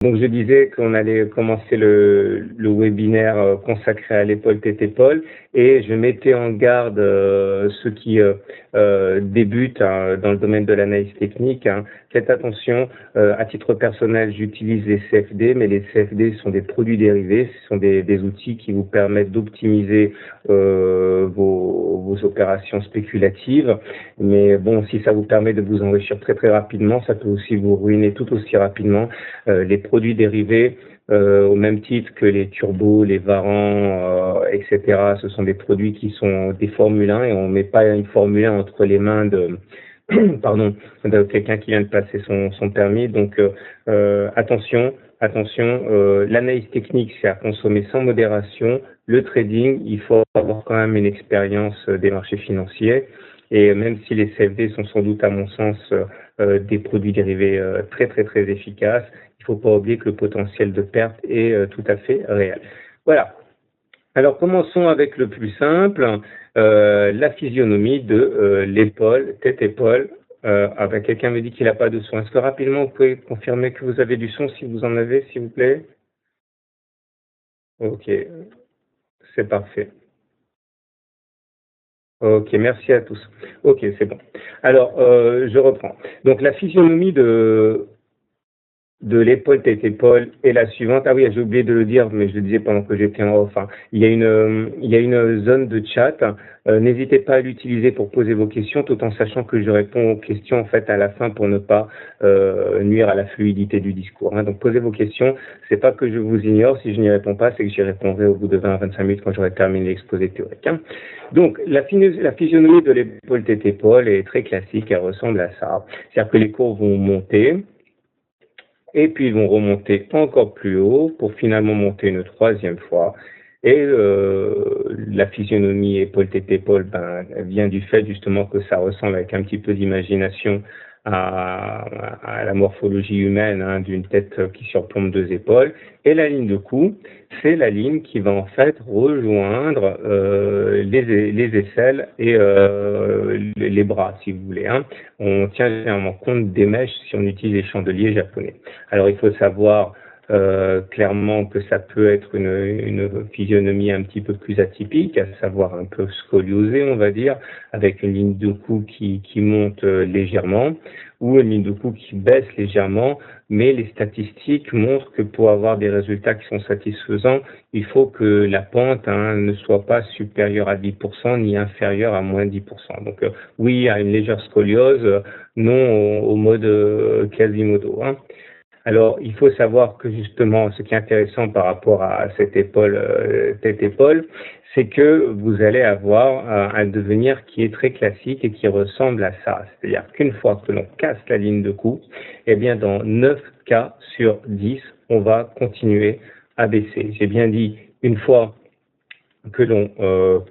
Donc je disais qu'on allait commencer le webinaire consacré à l'épaule tête-épaule et je mettais en garde ceux qui débutent dans le domaine de l'analyse technique. Faites attention, à titre personnel j'utilise les CFD, mais les CFD sont des produits dérivés, ce sont des outils qui vous permettent d'optimiser vos opérations spéculatives. Mais bon, si ça vous permet de vous enrichir très très rapidement, ça peut aussi vous ruiner tout aussi rapidement. Les produits dérivés, au même titre que les turbos, les varans, etc., ce sont des produits qui sont des Formule 1 et on ne met pas une Formule 1 entre les mains de pardon, de quelqu'un qui vient de passer son permis. Donc attention, l'analyse technique, c'est à consommer sans modération. Le trading, il faut avoir quand même une expérience des marchés financiers. Et même si les CFD sont sans doute, à mon sens, des produits dérivés très très très efficaces, il ne faut pas oublier que le potentiel de perte est tout à fait réel. Voilà. Alors commençons avec le plus simple, la physionomie de l'épaule, tête-épaule. Quelqu'un me dit qu'il n'a pas de son. Est-ce que rapidement vous pouvez confirmer que vous avez du son si vous en avez, s'il vous plaît? Ok, c'est parfait. Ok, merci à tous. Ok, c'est bon. Alors, je reprends. Donc la physionomie de l'épaule tête-épaule et la suivante. Ah oui, j'ai oublié de le dire, mais je le disais pendant que j'étais en off. Il y a une zone de chat. N'hésitez pas à l'utiliser pour poser vos questions, tout en sachant que je réponds aux questions en fait à la fin pour ne pas nuire à la fluidité du discours. Donc posez vos questions. C'est pas que je vous ignore. Si je n'y réponds pas, c'est que j'y répondrai au bout de 20 à 25 minutes quand j'aurai terminé l'exposé théorique. Donc la physionomie de l'épaule tête-épaule est très classique. Elle ressemble à ça. C'est-à-dire que les courbes vont monter. Et puis ils vont remonter encore plus haut pour finalement monter une troisième fois. Et la physionomie épaule-tête-épaule vient du fait justement que ça ressemble avec un petit peu d'imagination à la morphologie humaine, d'une tête qui surplombe deux épaules. Et la ligne de cou, c'est la ligne qui va en fait rejoindre les aisselles et les bras, si vous voulez. On tient généralement compte des mèches si on utilise les chandeliers japonais. Alors il faut savoir clairement que ça peut être une physionomie un petit peu plus atypique, à savoir un peu scoliosée, on va dire, avec une ligne de cou qui monte légèrement ou une ligne de cou qui baisse légèrement, mais les statistiques montrent que pour avoir des résultats qui sont satisfaisants, il faut que la pente ne soit pas supérieure à 10% ni inférieure à moins 10%. Donc oui, à une légère scoliose, non au mode Quasimodo. Alors, il faut savoir que justement, ce qui est intéressant par rapport à cette épaule, tête-épaule, c'est que vous allez avoir un devenir qui est très classique et qui ressemble à ça. C'est-à-dire qu'une fois que l'on casse la ligne de cou, eh bien, dans 9 cas sur 10, on va continuer à baisser. J'ai bien dit une fois que l'on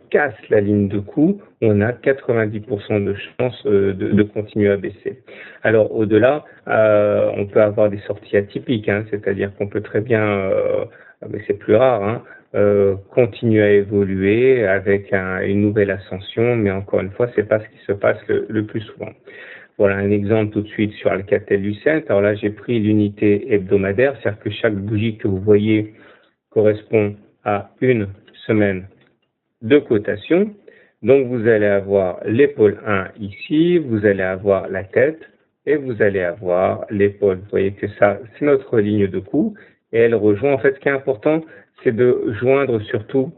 casse la ligne de cou, on a 90% de chances de continuer à baisser. Alors au-delà, on peut avoir des sorties atypiques, c'est-à-dire qu'on peut très bien, mais c'est plus rare, continuer à évoluer avec une nouvelle ascension, mais encore une fois, c'est pas ce qui se passe le plus souvent. Voilà un exemple tout de suite sur Alcatel-Lucent. Alors là, j'ai pris l'unité hebdomadaire, c'est-à-dire que chaque bougie que vous voyez correspond à une semaine de cotation. Donc vous allez avoir l'épaule 1 ici, vous allez avoir la tête et vous allez avoir l'épaule. Vous voyez que ça, c'est notre ligne de cou et elle rejoint. En fait, ce qui est important, c'est de joindre surtout,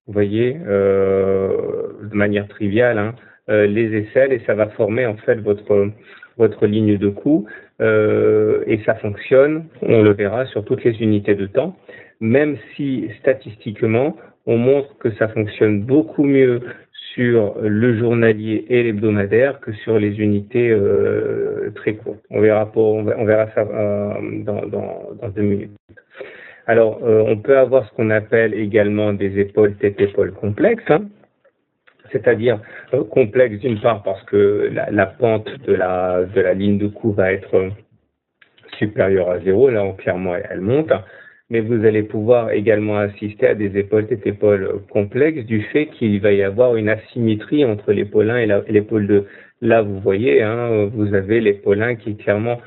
vous voyez, de manière triviale, les aisselles et ça va former en fait votre ligne de cou et ça fonctionne, on le verra, sur toutes les unités de temps, même si statistiquement, on montre que ça fonctionne beaucoup mieux sur le journalier et l'hebdomadaire que sur les unités très courtes. On verra ça dans 2 minutes. Alors, on peut avoir ce qu'on appelle également des épaules tête-épaule complexes, c'est-à-dire complexe d'une part parce que la pente de la ligne de cou va être supérieure à 0, là clairement elle monte, mais vous allez pouvoir également assister à des épaules tête-épaule complexes du fait qu'il va y avoir une asymétrie entre l'épaule 1 et l'épaule 2. Là, vous voyez, vous avez l'épaule 1 qui est clairement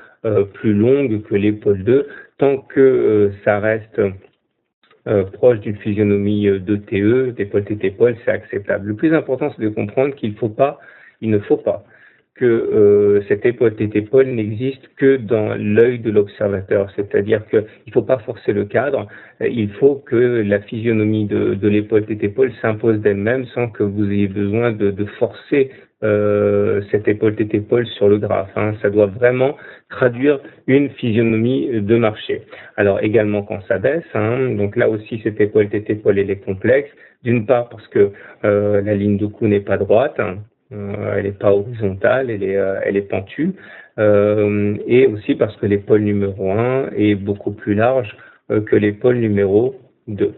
plus longue que l'épaule 2, tant que ça reste proche d'une physionomie d'ETE, d'épaule tétépole, c'est acceptable. Le plus important, c'est de comprendre qu'il ne faut pas que cette épaule tétépole n'existe que dans l'œil de l'observateur, c'est-à-dire qu'il ne faut pas forcer le cadre, il faut que la physionomie de l'épaule tétépole s'impose d'elle-même sans que vous ayez besoin de forcer cette épaule tétépole sur le graphe. Ça doit vraiment traduire une physionomie de marché. Alors également quand ça baisse, donc là aussi cette épaule tétépole elle est complexe, d'une part parce que la ligne de cou n'est pas droite, elle n'est pas horizontale, elle est pentue, et aussi parce que l'épaule numéro 1 est beaucoup plus large que l'épaule numéro 2.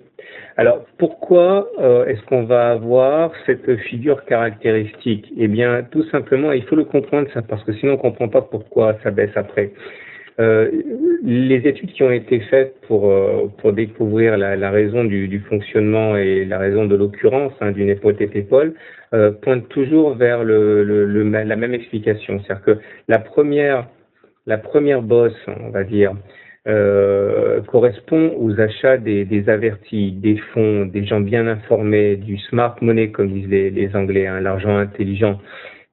Alors, pourquoi est-ce qu'on va avoir cette figure caractéristique? Eh bien, tout simplement, il faut le comprendre, ça, parce que sinon on ne comprend pas pourquoi ça baisse après. Les études qui ont été faites pour découvrir la raison du fonctionnement et la raison de l'occurrence d'une épaule tétépole pointent toujours vers la même explication. C'est-à-dire que la première bosse, on va dire, correspond aux achats des avertis, des fonds, des gens bien informés, du smart money, comme disent les Anglais, l'argent intelligent.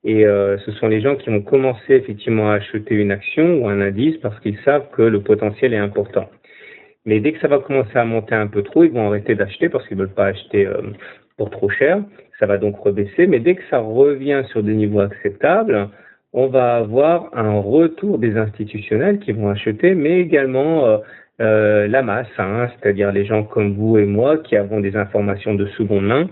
Et ce sont les gens qui ont commencé effectivement à acheter une action ou un indice parce qu'ils savent que le potentiel est important. Mais dès que ça va commencer à monter un peu trop, ils vont arrêter d'acheter parce qu'ils ne veulent pas acheter pour trop cher. Ça va donc rebaisser. Mais dès que ça revient sur des niveaux acceptables, on va avoir un retour des institutionnels qui vont acheter, mais également la masse, c'est-à-dire les gens comme vous et moi qui avons des informations de seconde main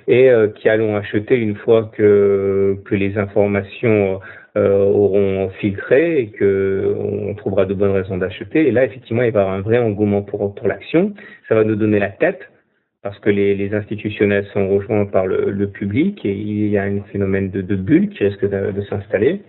et qui allons acheter une fois que les informations auront filtré et qu'on trouvera de bonnes raisons d'acheter. Et là, effectivement, il va y avoir un vrai engouement pour l'action. Ça va nous donner la tête parce que les institutionnels sont rejoints par le public et il y a un phénomène de bulle qui risque de s'installer.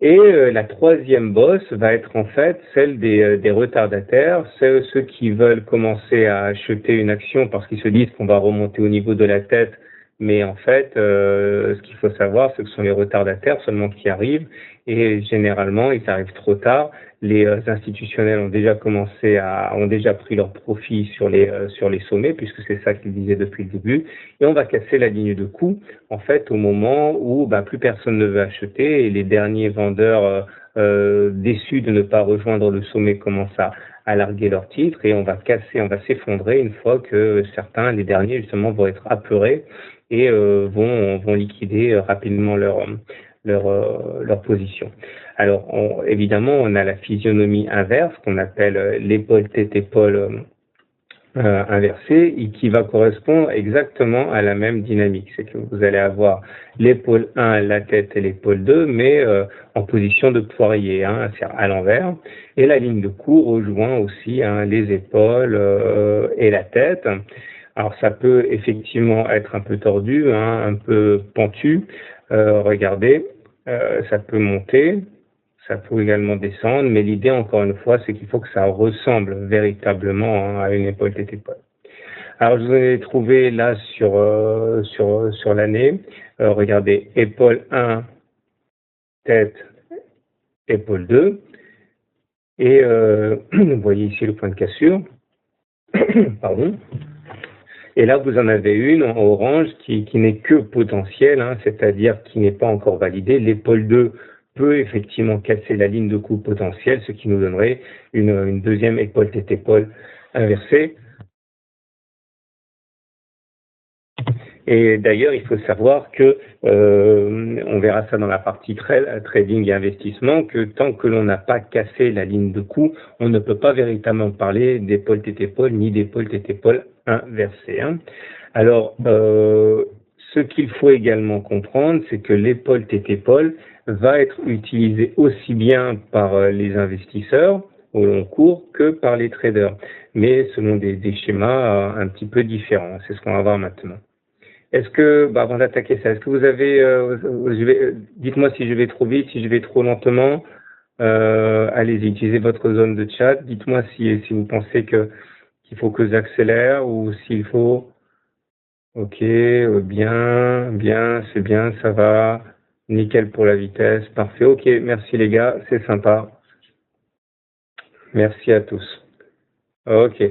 Et la troisième bosse va être en fait celle des retardataires, ceux qui veulent commencer à acheter une action parce qu'ils se disent qu'on va remonter au niveau de la tête, mais en fait, ce qu'il faut savoir, c'est que ce sont les retardataires seulement qui arrivent, et généralement, ils arrivent trop tard. Les institutionnels ont déjà pris leur profit sur les sommets, puisque c'est ça qu'ils disaient depuis le début, et on va casser la ligne de coût, en fait, au moment où plus personne ne veut acheter, et les derniers vendeurs déçus de ne pas rejoindre le sommet commencent à larguer leurs titres, et on va s'effondrer une fois que certains, les derniers justement, vont être apeurés et vont liquider rapidement leur position. Alors, évidemment, on a la physionomie inverse qu'on appelle l'épaule tête-épaule inversée et qui va correspondre exactement à la même dynamique. C'est que vous allez avoir l'épaule 1, la tête et l'épaule 2, mais en position de poirier, c'est-à-dire à l'envers. Et la ligne de cou rejoint aussi les épaules et la tête. Alors ça peut effectivement être un peu tordu, un peu pentu. Regardez, ça peut monter, ça peut également descendre, mais l'idée encore une fois, c'est qu'il faut que ça ressemble véritablement à une épaule tête-épaule. Alors je vous ai trouvé là sur l'année. Regardez, épaule 1, tête, épaule 2. Et vous voyez ici le point de cassure. Pardon. Et là, vous en avez une en orange qui n'est que potentielle, c'est-à-dire qui n'est pas encore validée. L'épaule 2 peut effectivement casser la ligne de coup potentielle, ce qui nous donnerait une deuxième épaule tête-épaule inversée. Et d'ailleurs, il faut savoir que, on verra ça dans la partie trading et investissement, que tant que l'on n'a pas cassé la ligne de coup, on ne peut pas véritablement parler d'épaule tête-épaule ni d'épaule tête-épaule inversée. Alors, ce qu'il faut également comprendre, c'est que l'épaule tête-épaule va être utilisée aussi bien par les investisseurs au long cours que par les traders, mais selon des schémas un petit peu différents. C'est ce qu'on va voir maintenant. Est-ce que, avant d'attaquer ça, est-ce que vous avez, dites-moi si je vais trop vite, si je vais trop lentement, allez-y, utilisez votre zone de chat, dites-moi si vous pensez qu'il faut que j'accélère ou s'il faut, ok, bien, c'est bien, ça va, nickel pour la vitesse, parfait, ok, merci les gars, c'est sympa. Merci à tous. Ok,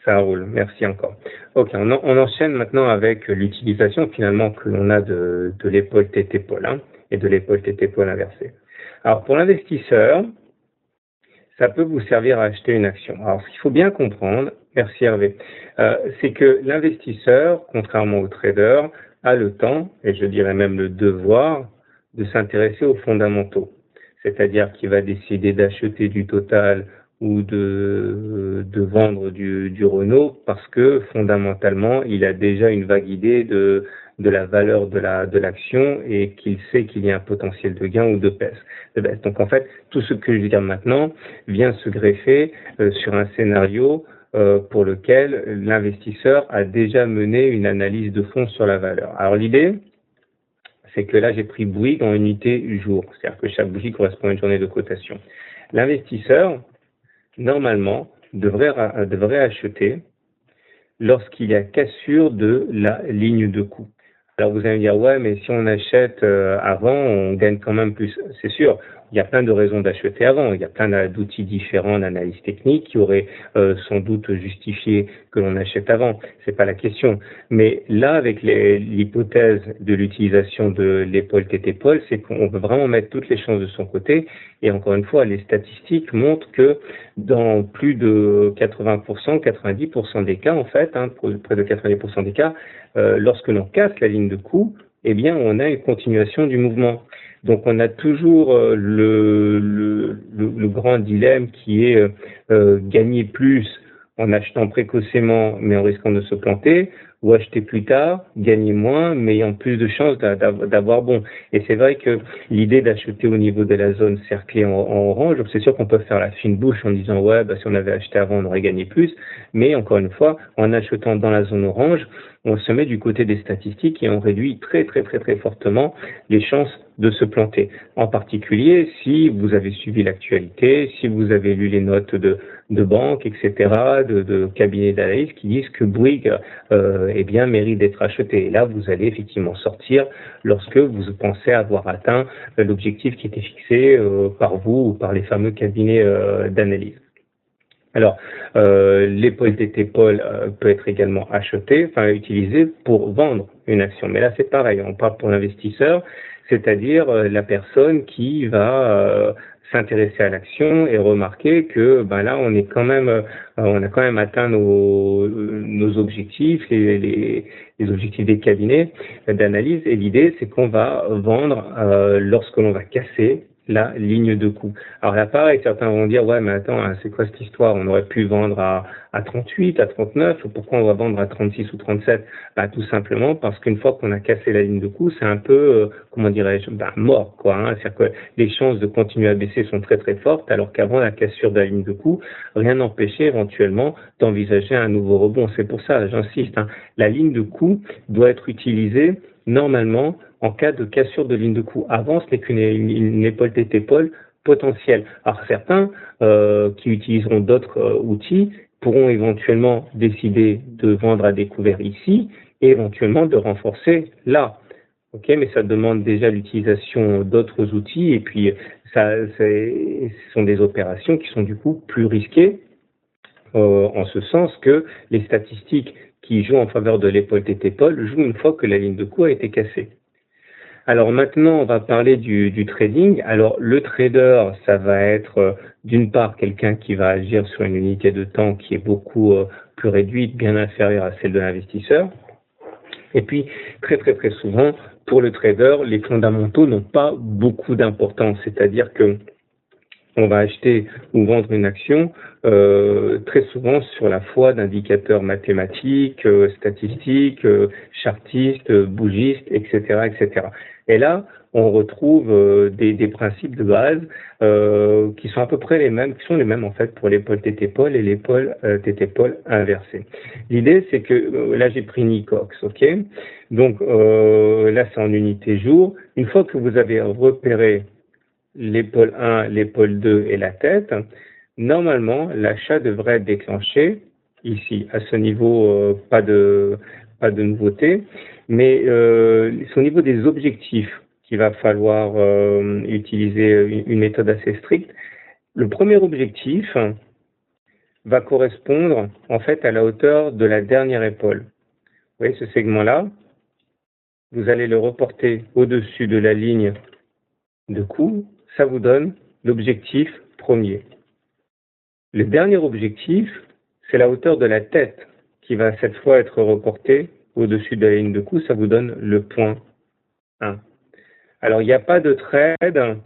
ça roule. Merci encore. Ok, on enchaîne maintenant avec l'utilisation finalement que l'on a de l'épaule tête-épaule et de l'épaule tête-épaule inversée. Alors pour l'investisseur, ça peut vous servir à acheter une action. Alors, ce qu'il faut bien comprendre, merci Hervé, c'est que l'investisseur, contrairement au trader, a le temps, et je dirais même le devoir, de s'intéresser aux fondamentaux. C'est-à-dire qu'il va décider d'acheter du Total ou de vendre du Renault parce que fondamentalement, il a déjà une vague idée de la valeur de l'action et qu'il sait qu'il y a un potentiel de gain ou de baisse. Donc en fait, tout ce que je vais dire maintenant vient se greffer sur un scénario pour lequel l'investisseur a déjà mené une analyse de fond sur la valeur. Alors l'idée, c'est que là j'ai pris Bouygues en unité jour, c'est-à-dire que chaque bougie correspond à une journée de cotation. L'investisseur, normalement, devrait acheter lorsqu'il y a cassure de la ligne de coût. Alors vous allez me dire, ouais, mais si on achète avant, on gagne quand même plus. C'est sûr, il y a plein de raisons d'acheter avant. Il y a plein d'outils différents d'analyse technique qui auraient sans doute justifié que l'on achète avant. C'est pas la question. Mais là, avec l'hypothèse de l'utilisation de l'épaule tête-épaule, c'est qu'on veut vraiment mettre toutes les chances de son côté. Et encore une fois, les statistiques montrent que dans plus de 80%, 90% des cas, en fait, près de 90% des cas, lorsque l'on casse la ligne de coût, eh bien, on a une continuation du mouvement. Donc, on a toujours le grand dilemme qui est gagner plus en achetant précocement, mais en risquant de se planter, ou acheter plus tard, gagner moins, mais ayant plus de chances d'avoir bon. Et c'est vrai que l'idée d'acheter au niveau de la zone cerclée en orange, c'est sûr qu'on peut faire la fine bouche en disant ouais, si on avait acheté avant, on aurait gagné plus. Mais encore une fois, en achetant dans la zone orange, on se met du côté des statistiques et on réduit très très très très fortement les chances de se planter. En particulier, si vous avez suivi l'actualité, si vous avez lu les notes de banques, etc., de cabinets d'analyse qui disent que Bouygues mérite d'être acheté. Et là, vous allez effectivement sortir lorsque vous pensez avoir atteint l'objectif qui était fixé par vous ou par les fameux cabinets d'analyse. Alors, l'épaule tête-épaule peut être également utilisée pour vendre une action. Mais là, c'est pareil, on parle pour l'investisseur, c'est-à-dire la personne qui va s'intéresser à l'action et remarquer que là, on a quand même atteint nos objectifs, les objectifs des cabinets d'analyse. Et l'idée, c'est qu'on va vendre lorsque l'on va casser la ligne de coût. Alors là, pareil, certains vont dire, ouais, mais attends, c'est quoi cette histoire? On aurait pu vendre à 38, à 39, pourquoi on va vendre à 36 ou 37? Tout simplement parce qu'une fois qu'on a cassé la ligne de coût, c'est un peu, mort, quoi. C'est-à-dire que les chances de continuer à baisser sont très très fortes, alors qu'avant la cassure de la ligne de coût, rien n'empêchait éventuellement d'envisager un nouveau rebond. C'est pour ça, j'insiste, la ligne de coût doit être utilisée normalement en cas de cassure de ligne de coût. Avant, ce n'est qu'une épaule tête-épaule potentielle. Alors certains qui utiliseront d'autres outils pourront éventuellement décider de vendre à découvert ici et éventuellement de renforcer là. Ok, mais ça demande déjà l'utilisation d'autres outils et puis ce sont des opérations qui sont du coup plus risquées en ce sens que les statistiques qui jouent en faveur de l'épaule tête-épaule jouent une fois que la ligne de coût a été cassée. Alors maintenant, on va parler du trading. Alors le trader, ça va être d'une part quelqu'un qui va agir sur une unité de temps qui est beaucoup plus réduite, bien inférieure à celle de l'investisseur. Et puis très très très souvent, pour le trader, les fondamentaux n'ont pas beaucoup d'importance. C'est-à-dire que on va acheter ou vendre une action très souvent sur la foi d'indicateurs mathématiques, statistiques, chartistes, bougistes, etc., etc. Et là, on retrouve des principes de base qui sont à peu près les mêmes, qui sont les mêmes en fait pour l'épaule tête-épaule et l'épaule tête-épaule inversée. L'idée, c'est que là, j'ai pris Nicox, ok. Donc là, c'est en unité jour. Une fois que vous avez repéré l'épaule 1, l'épaule 2 et la tête, normalement, l'achat devrait être déclenché ici. À ce niveau, pas de nouveauté, mais c'est au niveau des objectifs qu'il va falloir utiliser une méthode assez stricte. Le premier objectif va correspondre en fait à la hauteur de la dernière épaule. Vous voyez ce segment-là, vous allez le reporter au-dessus de la ligne de cou, ça vous donne l'objectif premier. Le dernier objectif, c'est la hauteur de la tête qui va cette fois être reportée au-dessus de la ligne de cou, ça vous donne le point 1. Alors, il n'y a pas de trade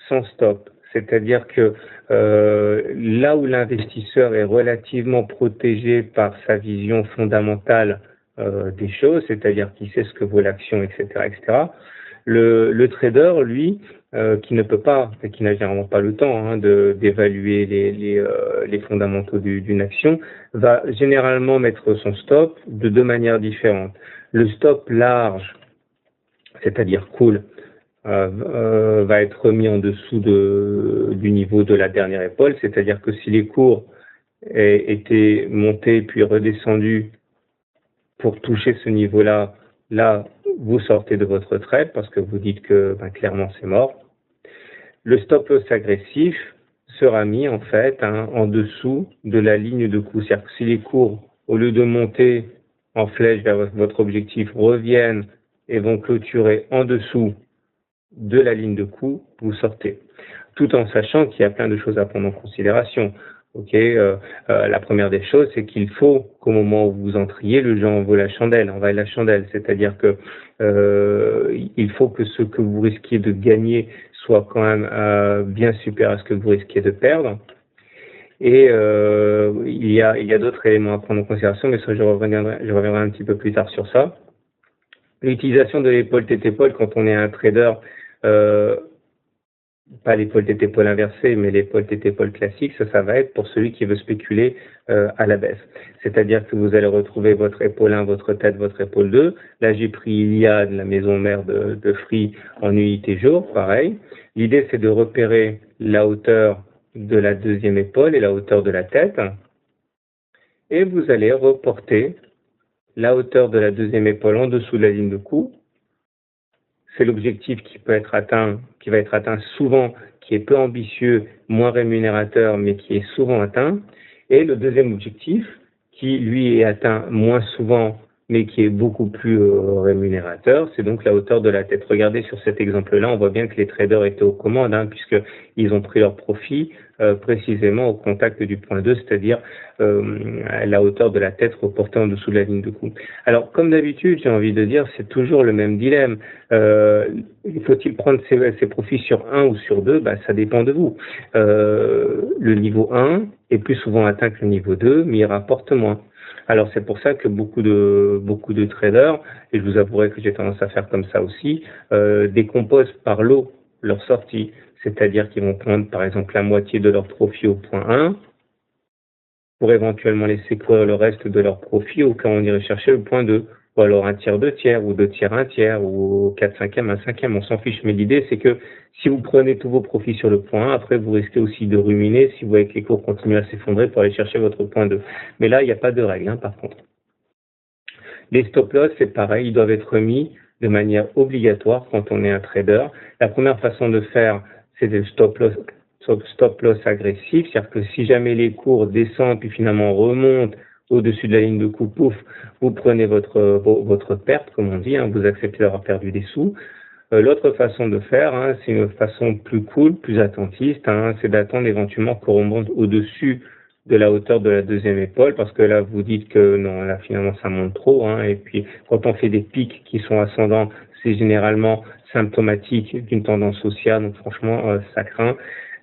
sans stop, c'est-à-dire que là où l'investisseur est relativement protégé par sa vision fondamentale des choses, c'est-à-dire qu'il sait ce que vaut l'action, etc., etc., le trader, lui, qui ne peut pas, et qui n'a généralement pas le temps d'évaluer les fondamentaux d'une action, va généralement mettre son stop de deux manières différentes. Le stop large, c'est-à-dire cool, va être remis en dessous du niveau de la dernière épaule, c'est-à-dire que si les cours étaient montés puis redescendus pour toucher ce niveau-là, là, vous sortez de votre trade parce que vous dites que clairement c'est mort. Le stop loss agressif sera mis en fait en dessous de la ligne de coup. C'est-à-dire que si les cours, au lieu de monter en flèche vers votre objectif, reviennent et vont clôturer en dessous de la ligne de coup, vous sortez. Tout en sachant qu'il y a plein de choses à prendre en considération. La première des choses, c'est qu'il faut qu'au moment où vous entriez, le jeu en vaut la chandelle, c'est-à-dire que il faut que ce que vous risquiez de gagner soit quand même bien supérieur à ce que vous risquiez de perdre. Et il y a d'autres éléments à prendre en considération, mais ça je reviendrai un petit peu plus tard sur ça. L'utilisation de l'épaule tête-épaule quand on est un trader, pas l'épaule tête-épaule inversée, mais l'épaule tête-épaule classique, ça va être pour celui qui veut spéculer à la baisse. C'est-à-dire que vous allez retrouver votre épaule 1, votre tête, votre épaule 2. Là, j'ai pris Iliad, la maison mère de Free, en unité jour, pareil. L'idée, c'est de repérer la hauteur de la deuxième épaule et la hauteur de la tête. Et vous allez reporter la hauteur de la deuxième épaule en dessous de la ligne de cou. C'est l'objectif qui va être atteint souvent, qui est peu ambitieux, moins rémunérateur, mais qui est souvent atteint. Et le deuxième objectif, qui lui est atteint moins souvent, mais qui est beaucoup plus rémunérateur, c'est donc la hauteur de la tête. Regardez sur cet exemple-là, on voit bien que les traders étaient aux commandes, puisqu'ils ont pris leur profit précisément au contact du point 2, c'est-à-dire la hauteur de la tête reportée en dessous de la ligne de coup. Alors, comme d'habitude, j'ai envie de dire, c'est toujours le même dilemme. Faut-il prendre ses profits sur 1 ou sur 2? Ça dépend de vous. Le niveau 1 est plus souvent atteint que le niveau 2, mais il rapporte moins. Alors c'est pour ça que beaucoup de traders, et je vous avouerai que j'ai tendance à faire comme ça aussi, décomposent par lot leur sortie. C'est-à-dire qu'ils vont prendre par exemple la moitié de leur profit au point 1 pour éventuellement laisser courir le reste de leur profit au cas où on irait chercher le point 2. Ou alors un tiers, 2 tiers, ou 2 tiers, 1 tiers, ou 4 cinquièmes, 1 cinquième, on s'en fiche. Mais l'idée, c'est que si vous prenez tous vos profits sur le point 1, après, vous risquez aussi de ruminer si vous voyez que les cours continuent à s'effondrer pour aller chercher votre point 2. Mais là, il n'y a pas de règle, par contre. Les stop-loss, c'est pareil, ils doivent être mis de manière obligatoire quand on est un trader. La première façon de faire, c'est le stop-loss agressif, c'est-à-dire que si jamais les cours descendent puis finalement remontent au-dessus de la ligne de coup, pouf, vous prenez votre perte, comme on dit, vous acceptez d'avoir perdu des sous. L'autre façon de faire, c'est une façon plus cool, plus attentiste, c'est d'attendre éventuellement qu'on remonte au-dessus de la hauteur de la deuxième épaule, parce que là, vous dites que non, là, finalement, ça monte trop, et puis quand on fait des pics qui sont ascendants, c'est généralement symptomatique d'une tendance haussière, donc franchement, ça craint.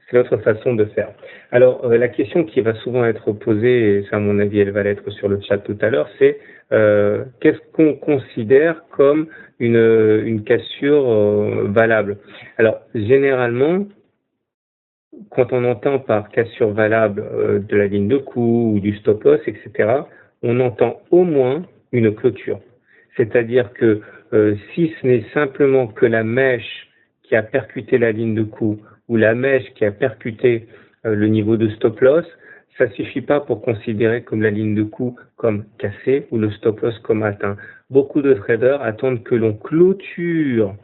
C'est l'autre façon de faire. Alors, la question qui va souvent être posée, et ça, à mon avis, elle va l'être sur le chat tout à l'heure, c'est qu'est-ce qu'on considère comme une cassure valable? Alors, généralement, quand on entend par cassure valable de la ligne de coup ou du stop-loss, etc., on entend au moins une clôture. C'est-à-dire que si ce n'est simplement que la mèche qui a percuté la ligne de coup ou la mèche qui a percuté le niveau de stop-loss, ça suffit pas pour considérer comme la ligne de coup comme cassée ou le stop-loss comme atteint. Beaucoup de traders attendent que l'on clôture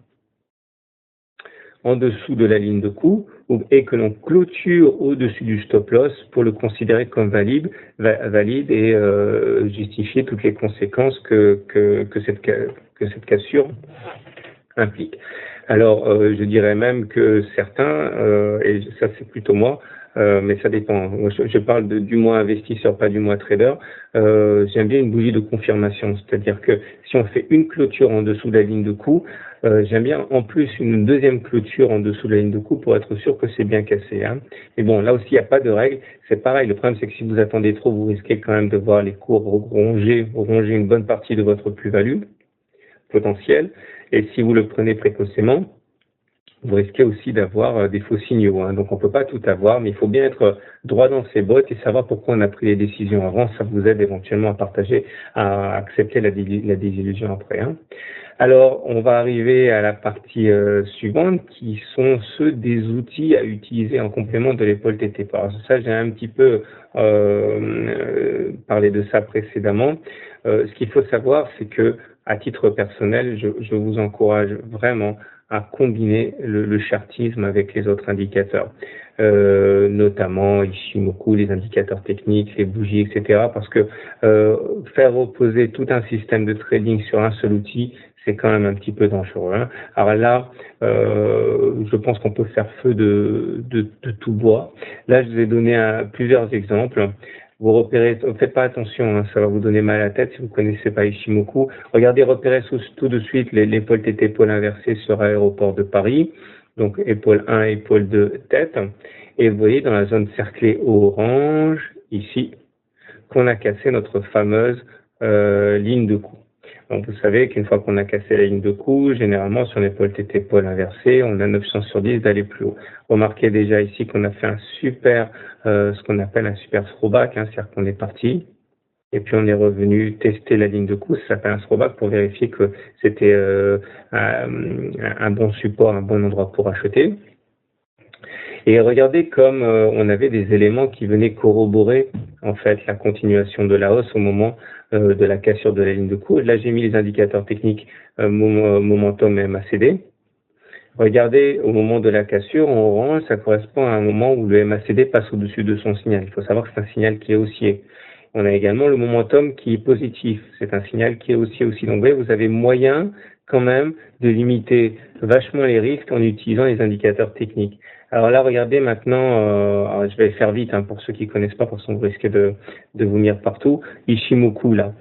en dessous de la ligne de coup et que l'on clôture au-dessus du stop loss pour le considérer comme valide et justifier toutes les conséquences que cette cassure implique. Alors, je dirais même que certains, et ça c'est plutôt moi, mais ça dépend. Moi, je parle du mois investisseur, pas du mois trader. J'aime bien une bougie de confirmation, c'est-à-dire que si on fait une clôture en dessous de la ligne de coup, j'aime bien en plus une deuxième clôture en dessous de la ligne de coup pour être sûr que c'est bien cassé. Hein. Mais bon, là aussi, il n'y a pas de règle. C'est pareil. Le problème, c'est que si vous attendez trop, vous risquez quand même de voir les cours ronger une bonne partie de votre plus-value potentielle. Et si vous le prenez précocement, vous risquez aussi d'avoir des faux signaux. Hein. Donc on ne peut pas tout avoir, mais il faut bien être droit dans ses bottes et savoir pourquoi on a pris les décisions avant. Ça vous aide éventuellement à accepter la désillusion après. Hein. Alors on va arriver à la partie suivante, qui sont ceux des outils à utiliser en complément de l'épaule TT. Alors ça, j'ai un petit peu parlé de ça précédemment. Ce qu'il faut savoir, c'est que à titre personnel, je vous encourage vraiment à combiner le chartisme avec les autres indicateurs, notamment Ishimoku, les indicateurs techniques, les bougies, etc. Parce que faire reposer tout un système de trading sur un seul outil, c'est quand même un petit peu dangereux. Hein. Alors là, je pense qu'on peut faire feu de tout bois. Là, je vous ai donné plusieurs exemples. Vous repérez, faites pas attention, hein, ça va vous donner mal à la tête si vous connaissez pas Ishimoku. Regardez, repérez tout de suite l'épaule tête, épaule inversée sur Aéroport de Paris. Donc épaule 1, épaule 2, tête. Et vous voyez dans la zone cerclée orange, ici, qu'on a cassé notre fameuse ligne de coup. Donc vous savez qu'une fois qu'on a cassé la ligne de coup, généralement sur l'épaule tête épaule inversée, on a 9 chances sur 10 d'aller plus haut. Remarquez déjà ici qu'on a fait un super, ce qu'on appelle un super throwback, hein, c'est-à-dire qu'on est parti et puis on est revenu tester la ligne de coup, ça s'appelle un throwback pour vérifier que c'était un bon support, un bon endroit pour acheter. Et regardez comme on avait des éléments qui venaient corroborer en fait la continuation de la hausse au moment de la cassure de la ligne de cours. Là, j'ai mis les indicateurs techniques momentum et MACD. Regardez, au moment de la cassure, en orange, ça correspond à un moment où le MACD passe au-dessus de son signal. Il faut savoir que c'est un signal qui est haussier. On a également le momentum qui est positif. C'est un signal qui est haussier aussi. Donc, vous avez moyen quand même de limiter vachement les risques en utilisant les indicateurs techniques. Alors là, regardez maintenant, je vais faire vite hein, pour ceux qui connaissent pas, parce qu'on risque de vomir partout. Ishimoku, là.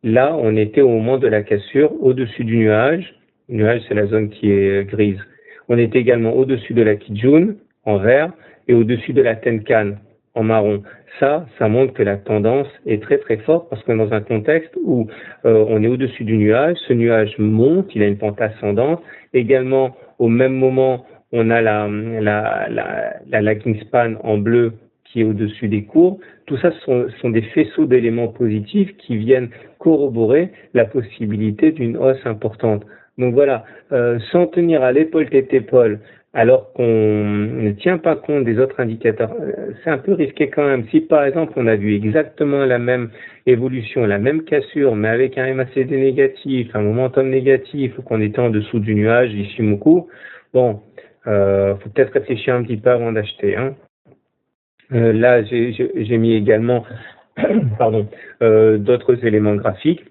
Là, on était au moment de la cassure, au-dessus du nuage. Le nuage, c'est la zone qui est grise. On était également au-dessus de la Kijun, en vert, et au-dessus de la Tenkan, en marron. Ça montre que la tendance est très très forte, parce que dans un contexte où on est au-dessus du nuage, ce nuage monte, il a une pente ascendante. Également, au même moment, on a la lagging span en bleu qui est au-dessus des cours. Tout ça sont des faisceaux d'éléments positifs qui viennent corroborer la possibilité d'une hausse importante. Donc voilà, s'en tenir à l'épaule tête épaule alors qu'on ne tient pas compte des autres indicateurs, c'est un peu risqué quand même. Si par exemple on a vu exactement la même évolution, la même cassure, mais avec un MACD négatif, un momentum négatif, ou qu'on était en dessous du nuage, Ishimoku, bon, faut peut-être réfléchir un petit peu avant d'acheter. Hein. Là, j'ai mis également d'autres éléments graphiques.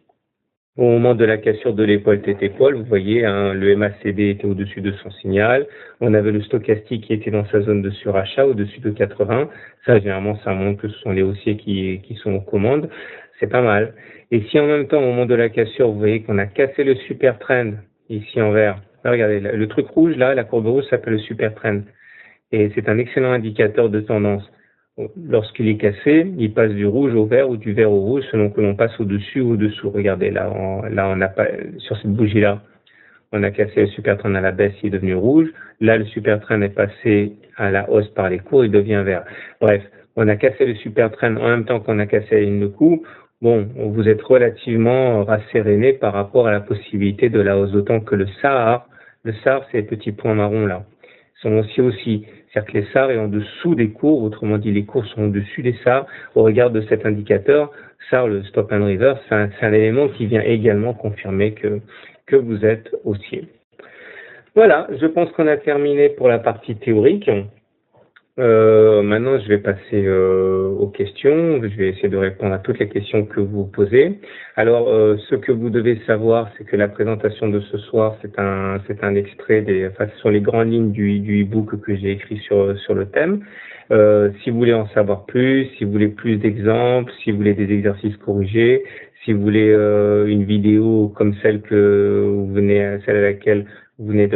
Au moment de la cassure de l'épaule tête-épaule, vous voyez, hein, le MACD était au-dessus de son signal. On avait le stochastique qui était dans sa zone de surachat, au-dessus de 80. Ça, généralement, ça montre que ce sont les haussiers qui sont aux commandes. C'est pas mal. Et si en même temps, au moment de la cassure, vous voyez qu'on a cassé le super trend, ici en vert. Là, regardez, le truc rouge, là, la courbe rouge s'appelle le super trend. Et c'est un excellent indicateur de tendance. Lorsqu'il est cassé, il passe du rouge au vert ou du vert au rouge selon que l'on passe au-dessus ou au-dessous. Regardez, là, on a pas, sur cette bougie-là, on a cassé le super trend à la baisse, il est devenu rouge. Là, le super trend est passé à la hausse par les cours, il devient vert. Bref, on a cassé le super trend en même temps qu'on a cassé la ligne de coup. Bon, vous êtes relativement rasséréné par rapport à la possibilité de la hausse, d'autant que le SAR, c'est les petits points marrons là, sont aussi. C'est-à-dire que les SAR est en dessous des cours, autrement dit les cours sont au-dessus des SAR. Au regard de cet indicateur, SAR, le stop and reverse, c'est un élément qui vient également confirmer que vous êtes haussier. Voilà, je pense qu'on a terminé pour la partie théorique. Maintenant, je vais passer aux questions. Je vais essayer de répondre à toutes les questions que vous posez. Alors, ce que vous devez savoir, c'est que la présentation de ce soir, c'est un extrait enfin, ce sont les grandes lignes du e-book que j'ai écrit sur le thème. Si vous voulez en savoir plus, si vous voulez plus d'exemples, si vous voulez des exercices corrigés, si vous voulez une vidéo comme celle celle à laquelle vous venez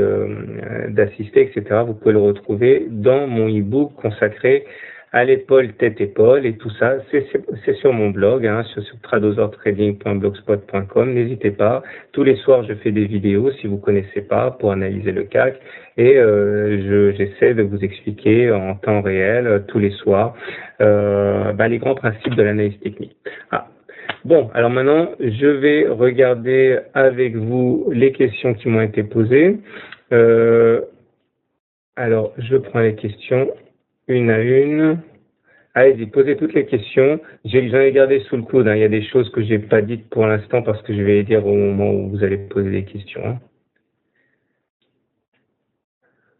d'assister, etc., vous pouvez le retrouver dans mon e-book consacré à l'épaule, tête, épaule, et tout ça, c'est sur mon blog, sur tradosortrading.blogspot.com. N'hésitez pas. Tous les soirs, je fais des vidéos, si vous connaissez pas, pour analyser le CAC, et j'essaie de vous expliquer en temps réel, tous les soirs, les grands principes de l'analyse technique. Bon, alors maintenant, je vais regarder avec vous les questions qui m'ont été posées. Alors, je prends les questions une à une. Allez-y, posez toutes les questions. J'en ai gardé sous le coude. Il y a des choses que j'ai pas dites pour l'instant parce que je vais les dire au moment où vous allez poser des questions.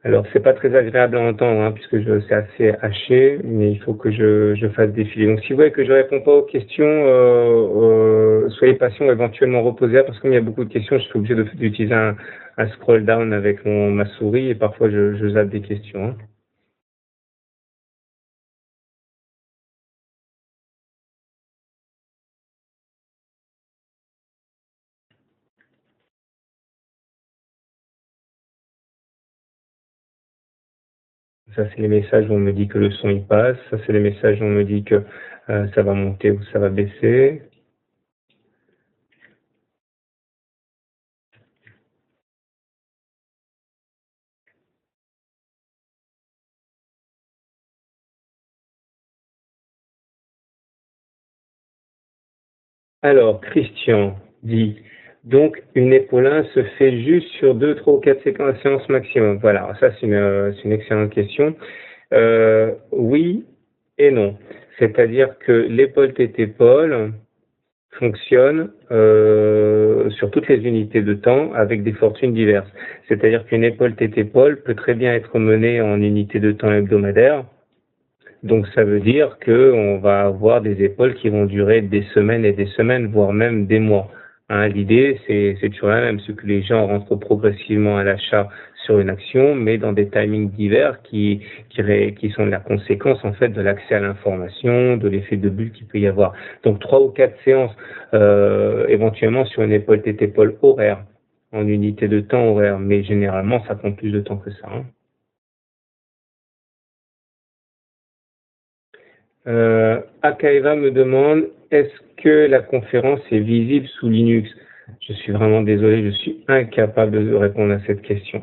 Alors, c'est pas très agréable à entendre, puisque c'est assez haché, mais il faut que je fasse défiler. Donc, si vous voyez que je réponds pas aux questions, soyez patient, éventuellement reposez, parce que comme il y a beaucoup de questions, je suis obligé d'utiliser un scroll down avec ma souris, et parfois je zappe des questions. Ça, c'est les messages où on me dit que le son il passe. Ça, c'est les messages où on me dit que ça va monter ou ça va baisser. Alors, Christian dit, donc une épaule 1 se fait juste sur 2, 3 ou 4 séances maximum. Voilà, ça c'est une excellente question. Oui et non. C'est-à-dire que l'épaule tête épaule fonctionne sur toutes les unités de temps avec des fortunes diverses. C'est-à-dire qu'une épaule tête épaule peut très bien être menée en unité de temps hebdomadaire. Donc ça veut dire qu'on va avoir des épaules qui vont durer des semaines et des semaines, voire même des mois. L'idée, c'est toujours la même, c'est que les gens rentrent progressivement à l'achat sur une action, mais dans des timings divers qui sont la conséquence en fait de l'accès à l'information, de l'effet de bulle qu'il peut y avoir. Donc 3 ou 4 séances éventuellement sur une épaule tête épaule horaire, en unité de temps horaire, mais généralement ça prend plus de temps que ça. Akaeva me demande, est-ce que la conférence est visible sous Linux? Je suis vraiment désolé, je suis incapable de répondre à cette question.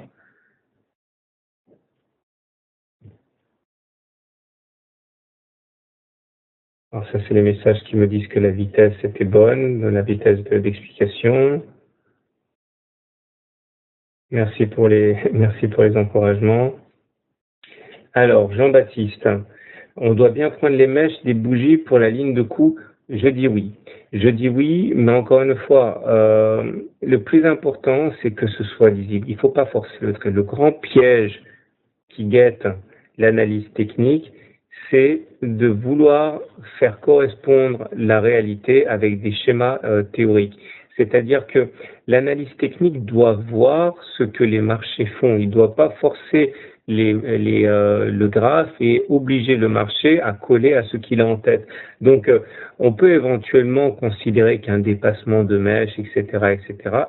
Alors ça, c'est les messages qui me disent que la vitesse était bonne, la vitesse d'explication. Merci pour les encouragements. Alors, Jean-Baptiste, on doit bien prendre les mèches des bougies pour la ligne de coup. Je dis oui. Je dis oui, mais encore une fois, le plus important, c'est que ce soit lisible. Il ne faut pas forcer le trait. Le grand piège qui guette l'analyse technique, c'est de vouloir faire correspondre la réalité avec des schémas théoriques. C'est-à-dire que l'analyse technique doit voir ce que les marchés font. Il ne doit pas forcer le graphe et obliger le marché à coller à ce qu'il a en tête. Donc, on peut éventuellement considérer qu'un dépassement de mèche, etc.,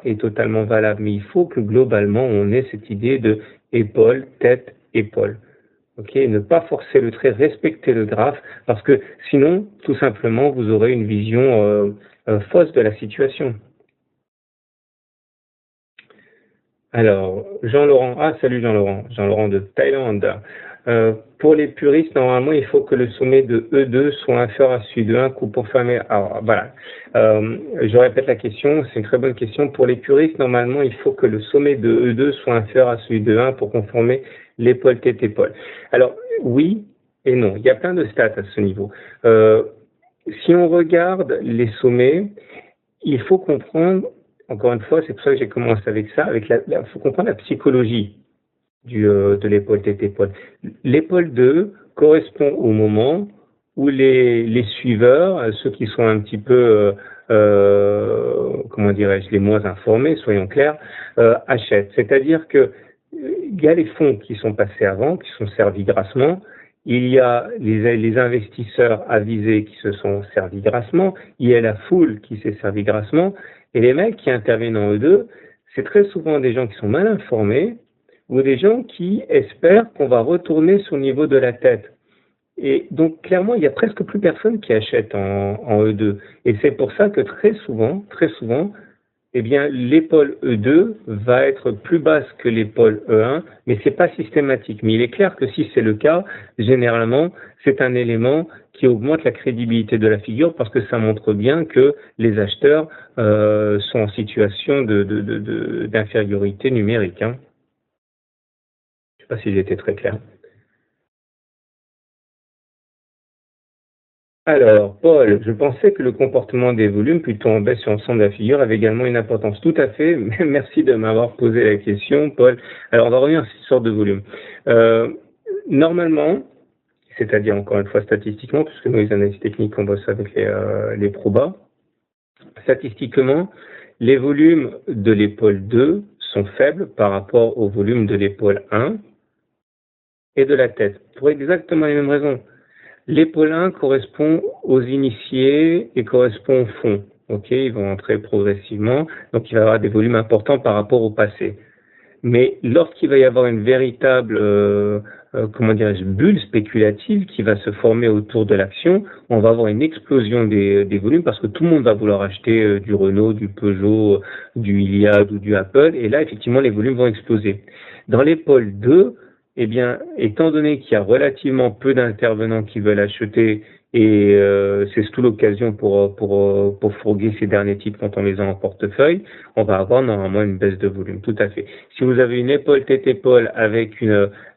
est totalement valable. Mais il faut que globalement, on ait cette idée de épaule, tête, épaule. Ok, ne pas forcer le trait, respecter le graphe, parce que sinon, tout simplement, vous aurez une vision fausse de la situation. Alors, Jean-Laurent, salut Jean-Laurent de Thaïlande. Pour les puristes, normalement, il faut que le sommet de E2 soit inférieur à celui de 1 pour fermer. Alors, voilà. Je répète la question, c'est une très bonne question. Pour les puristes, normalement, il faut que le sommet de E2 soit inférieur à celui de 1 pour conformer l'épaule tête épaule. Alors, oui et non. Il y a plein de stats à ce niveau. Si on regarde les sommets, il faut comprendre encore une fois, c'est pour ça que j'ai commencé avec ça. Faut comprendre la psychologie de l'épaule tête-épaule. L'épaule 2 correspond au moment où les suiveurs, ceux qui sont un petit peu, comment dirais-je, les moins informés, soyons clairs, achètent. C'est-à-dire que il y a les fonds qui sont passés avant, qui sont servis grassement. Il y a les investisseurs avisés qui se sont servis grassement. Il y a la foule qui s'est servie grassement. Et les mecs qui interviennent en E2, c'est très souvent des gens qui sont mal informés ou des gens qui espèrent qu'on va retourner sur le niveau de la tête. Et donc, clairement, il y a presque plus personne qui achète en E2. Et c'est pour ça que très souvent, eh bien, l'épaule E2 va être plus basse que l'épaule E1, mais c'est pas systématique. Mais il est clair que si c'est le cas, généralement, c'est un élément qui augmente la crédibilité de la figure parce que ça montre bien que les acheteurs sont en situation d'infériorité numérique. Hein. Je sais pas si j'ai été très clair. Alors, Paul, je pensais que le comportement des volumes, plutôt en baisse sur l'ensemble de la figure, avait également une importance. Tout à fait. Merci de m'avoir posé la question, Paul. Alors, on va revenir à cette sorte de volume. Normalement, c'est-à-dire encore une fois statistiquement, puisque nous, les analystes techniques, on bosse avec les probas, statistiquement, les volumes de l'épaule 2 sont faibles par rapport au volume de l'épaule 1 et de la tête, pour exactement les mêmes raisons. L'épaule 1 correspond aux initiés et correspond au fond. Ok, ils vont entrer progressivement, donc il va y avoir des volumes importants par rapport au passé. Mais lorsqu'il va y avoir une véritable, comment dirais-je, bulle spéculative qui va se former autour de l'action, on va avoir une explosion des volumes parce que tout le monde va vouloir acheter du Renault, du Peugeot, du Iliad ou du Apple, et là effectivement les volumes vont exploser. Dans l'épaule 2, eh bien, étant donné qu'il y a relativement peu d'intervenants qui veulent acheter, et c'est surtout l'occasion pour fourguer ces derniers titres quand on les a en portefeuille, on va avoir normalement une baisse de volume, tout à fait. Si vous avez une épaule tête-épaule avec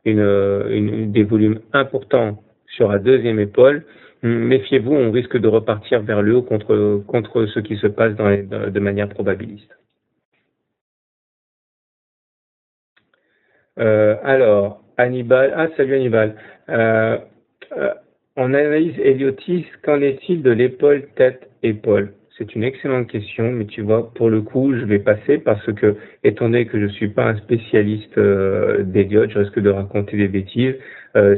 des volumes importants sur la deuxième épaule, méfiez-vous, on risque de repartir vers le haut contre ce qui se passe de manière probabiliste. Alors, Hannibal, salut Hannibal. En analyse Héliotis, qu'en est-il de l'épaule, tête-épaule? C'est une excellente question, mais tu vois, pour le coup, je vais passer parce que, étant donné que je suis pas un spécialiste d'Héliot, je risque de raconter des bêtises.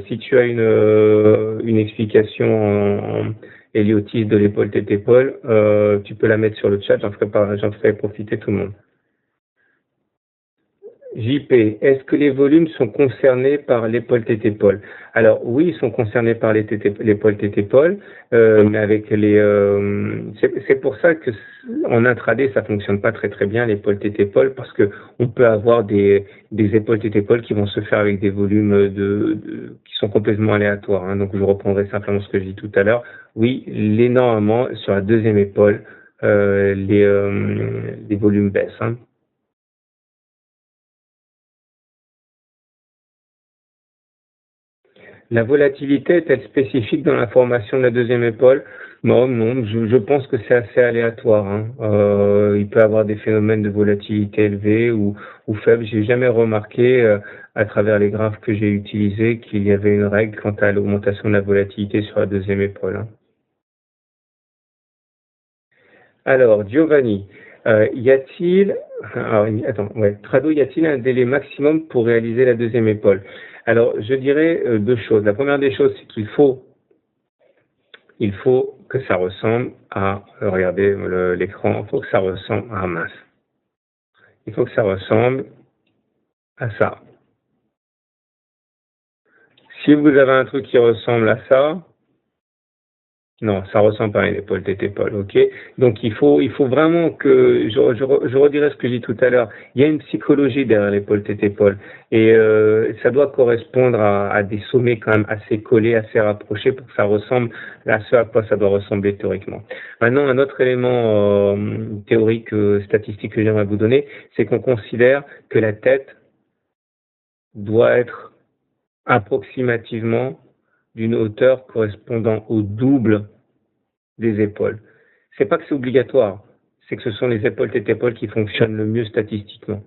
Si tu as une explication en Héliotis de l'épaule, tête-épaule, tu peux la mettre sur le chat, j'en ferai profiter tout le monde. JP, est-ce que les volumes sont concernés par l'épaule tête-épaule? Alors oui, ils sont concernés par l'épaule tête-épaule, mais avec c'est pour ça que en intraday ça fonctionne pas très très bien l'épaule tête-épaule parce que on peut avoir des épaules tête-épaule qui vont se faire avec des volumes qui sont complètement aléatoires. Hein. Donc je reprendrai simplement ce que j'ai dit tout à l'heure. Oui, normalement sur la deuxième épaule, les volumes baissent. Hein. La volatilité est-elle spécifique dans la formation de la deuxième épaule? Non, je pense que c'est assez aléatoire. Hein. Il peut y avoir des phénomènes de volatilité élevés ou faibles. J'ai jamais remarqué à travers les graphes que j'ai utilisés qu'il y avait une règle quant à l'augmentation de la volatilité sur la deuxième épaule. Hein. Alors, Giovanni, y a-t-il, Trado, y a-t-il un délai maximum pour réaliser la deuxième épaule? Alors, je dirais deux choses. La première des choses, c'est qu'il faut que ça ressemble à, regardez l'écran, il faut que ça ressemble à mince. Il faut que ça ressemble à ça. Si vous avez un truc qui ressemble à ça, non, ça ressemble pas à une épaule tête-épaule, ok? Donc il faut vraiment que je redirai ce que j'ai dit tout à l'heure. Il y a une psychologie derrière l'épaule tête-épaule et ça doit correspondre à des sommets quand même assez collés, assez rapprochés pour que ça ressemble à ce à quoi ça doit ressembler théoriquement. Maintenant, un autre élément théorique, statistique que j'aimerais vous donner, c'est qu'on considère que la tête doit être approximativement d'une hauteur correspondant au double des épaules. C'est pas que c'est obligatoire, c'est que ce sont les épaules tête épaule qui fonctionnent le mieux statistiquement.